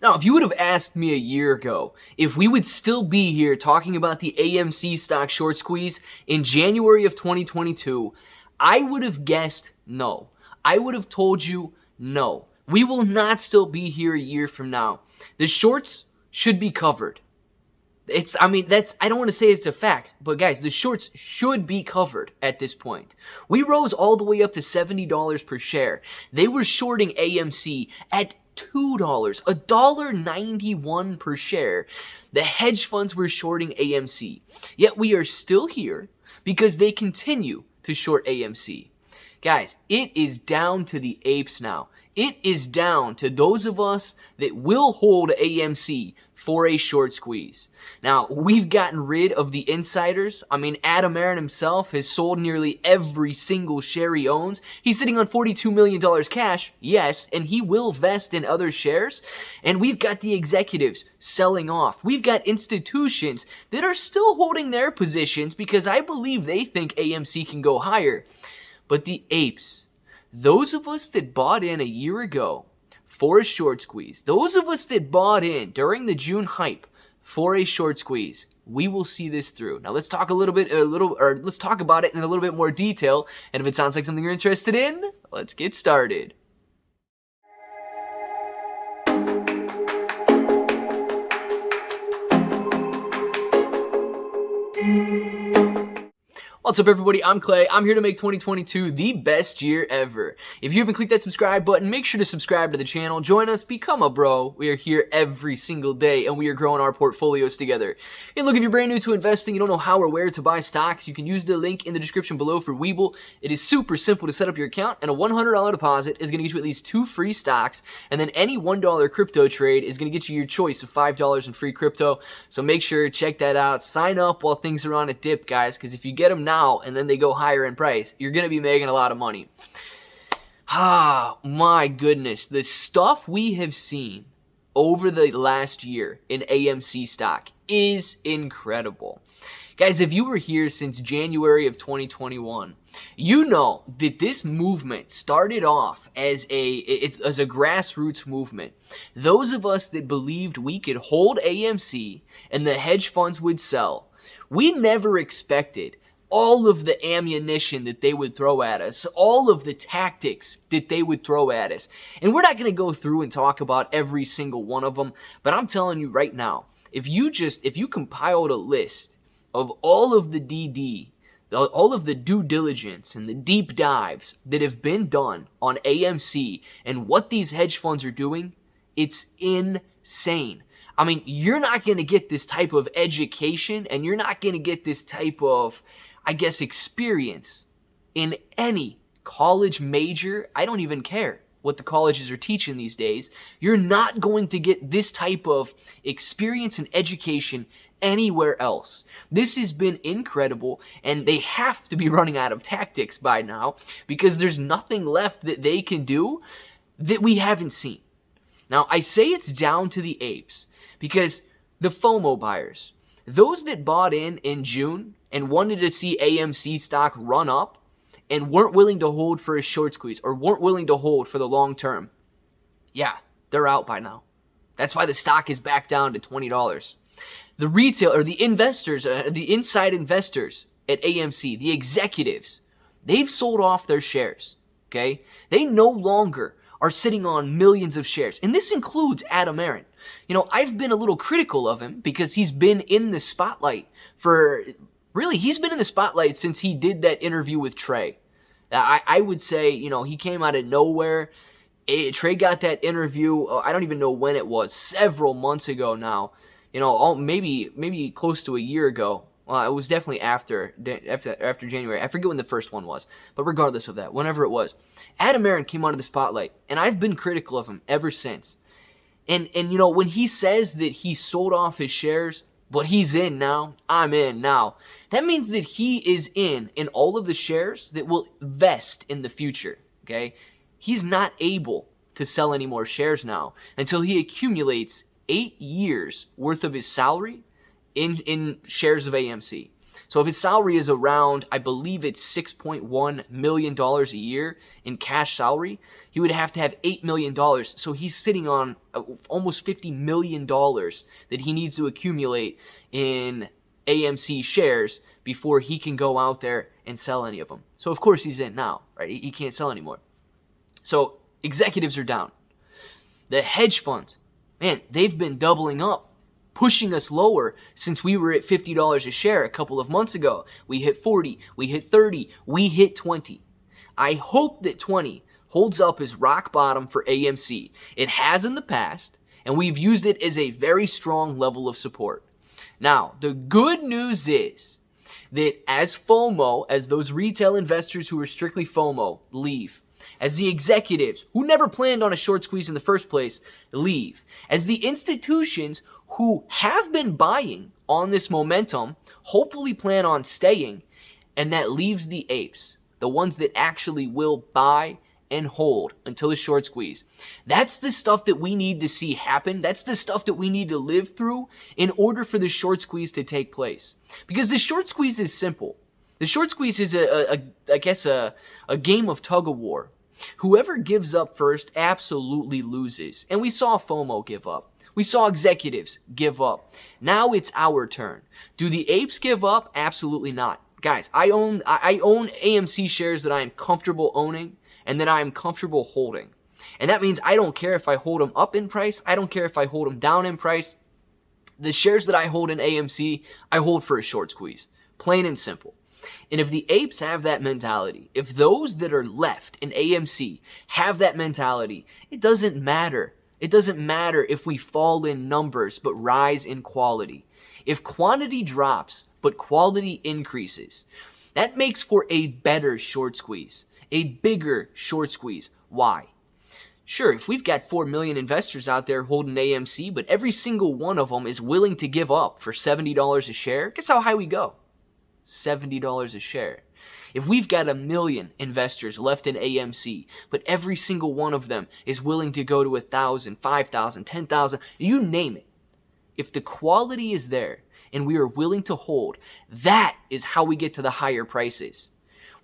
Now, if you would have asked me a year ago if we would still be here talking about the AMC stock short squeeze in January of 2022, I would have guessed no. I would have told you no. We will not still be here a year from now. The shorts should be covered. I don't want to say it's a fact, but guys, the shorts should be covered at this point. We rose all the way up to $70 per share. They were shorting AMC at $2, $1.91 per share. The hedge funds were shorting AMC. Yet we are still here because they continue to short AMC. Guys, it is down to the apes now. It is down to those of us that will hold AMC for a short squeeze. Now, we've gotten rid of the insiders. Adam Aron himself has sold nearly every single share he owns. He's sitting on $42 million cash, yes, and he will vest in other shares. And we've got the executives selling off. We've got institutions that are still holding their positions because I believe they think AMC can go higher. But the apes, those of us that bought in a year ago for a short squeeze, those of us that bought in during the June hype for a short squeeze, we will see this through. Now let's talk let's talk about it in a little bit more detail. And if it sounds like something you're interested in, let's get started. What's up, everybody? I'm Clay. I'm here to make 2022 the best year ever. If you haven't clicked that subscribe button, make sure to subscribe to the channel. Join us, become a bro. We are here every single day, and we are growing our portfolios together. And look, if you're brand new to investing, you don't know how or where to buy stocks, you can use the link in the description below for Webull. It is super simple to set up your account, and a $100 deposit is going to get you at least 2 free stocks, and then any $1 crypto trade is going to get you your choice of $5 in free crypto. So make sure to check that out. Sign up while things are on a dip, guys, because if you get them now, and then they go higher in price, you're going to be making a lot of money. My goodness. The stuff we have seen over the last year in AMC stock is incredible. Guys, if you were here since January of 2021, you know that this movement started off as a grassroots movement. Those of us that believed we could hold AMC and the hedge funds would sell, we never expected all of the ammunition that they would throw at us, all of the tactics that they would throw at us. And we're not going to go through and talk about every single one of them, but I'm telling you right now, if you compiled a list of all of the DD, all of the due diligence and the deep dives that have been done on AMC and what these hedge funds are doing, it's insane. You're not going to get this type of education, and you're not going to get this type of, experience in any college major. I don't even care what the colleges are teaching these days. You're not going to get this type of experience and education anywhere else. This has been incredible, and they have to be running out of tactics by now because there's nothing left that they can do that we haven't seen. Now, I say it's down to the apes because the FOMO buyers, those that bought in June and wanted to see AMC stock run up and weren't willing to hold for a short squeeze or weren't willing to hold for the long term, yeah, they're out by now. That's why the stock is back down to $20. The retail or the investors, the inside investors at AMC, the executives, they've sold off their shares, okay? They no longer are sitting on millions of shares. And this includes Adam Aron. I've been a little critical of him because he's been in the spotlight he's been in the spotlight since he did that interview with Trey. I would say, he came out of nowhere. Trey got that interview, I don't even know when it was, several months ago now. Maybe close to a year ago. It was definitely after January. I forget when the first one was. But regardless of that, whenever it was, Adam Aron came out of the spotlight, and I've been critical of him ever since. And when he says that he sold off his shares, but he's in now, I'm in now, that means that he is in all of the shares that will vest in the future, okay? He's not able to sell any more shares now until he accumulates 8 years worth of his salary in shares of AMC. So if his salary is around, I believe it's $6.1 million a year in cash salary, he would have to have $8 million. So he's sitting on almost $50 million that he needs to accumulate in AMC shares before he can go out there and sell any of them. So of course he's in now, right? He can't sell anymore. So executives are down. The hedge funds, man, they've been doubling up, pushing us lower since we were at $50 a share a couple of months ago. We hit 40, we hit 30, we hit 20. I hope that 20 holds up as rock bottom for AMC. It has in the past, and we've used it as a very strong level of support. Now, the good news is that as FOMO, as those retail investors who are strictly FOMO leave, as the executives who never planned on a short squeeze in the first place leave, as the institutions who have been buying on this momentum hopefully plan on staying, and that leaves the apes, the ones that actually will buy and hold until the short squeeze. That's the stuff that we need to see happen. That's the stuff that we need to live through in order for the short squeeze to take place. Because the short squeeze is simple. The short squeeze is a game of tug of war. Whoever gives up first absolutely loses. And we saw FOMO give up. We saw executives give up. Now it's our turn. Do the apes give up? Absolutely not. Guys, I own AMC shares that I am comfortable owning and that I am comfortable holding. And that means I don't care if I hold them up in price. I don't care if I hold them down in price. The shares that I hold in AMC, I hold for a short squeeze. Plain and simple. And if the apes have that mentality, if those that are left in AMC have that mentality, it doesn't matter. It doesn't matter if we fall in numbers but rise in quality. If quantity drops but quality increases, that makes for a better short squeeze, a bigger short squeeze. Why? Sure, if we've got 4 million investors out there holding AMC, but every single one of them is willing to give up for $70 a share, guess how high we go? $70 a share. If we've got 1 million investors left in AMC, but every single one of them is willing to go to 1,000, 5,000, 10,000, you name it. If the quality is there and we are willing to hold, that is how we get to the higher prices.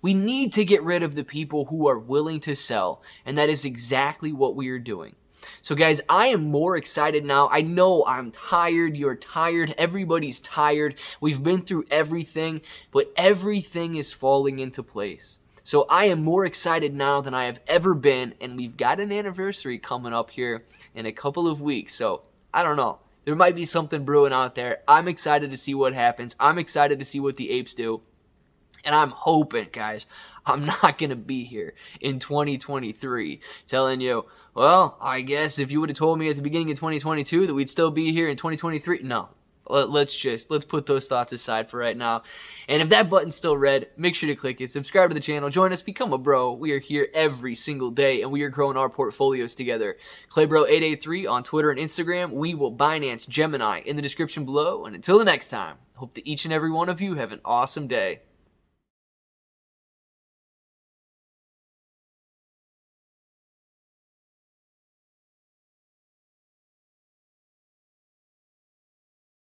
We need to get rid of the people who are willing to sell, and that is exactly what we are doing. So guys, I am more excited now. I know I'm tired. You're tired. Everybody's tired. We've been through everything, but everything is falling into place. So I am more excited now than I have ever been, and we've got an anniversary coming up here in a couple of weeks. So I don't know. There might be something brewing out there. I'm excited to see what happens. I'm excited to see what the apes do. And I'm hoping, guys, I'm not going to be here in 2023 telling you, well, I guess if you would have told me at the beginning of 2022 that we'd still be here in 2023, no. Let's put those thoughts aside for right now. And if that button's still red, make sure to click it. Subscribe to the channel. Join us. Become a bro. We are here every single day, and we are growing our portfolios together. ClayBro883 on Twitter and Instagram. We will Binance Gemini in the description below. And until the next time, hope that each and every one of you have an awesome day.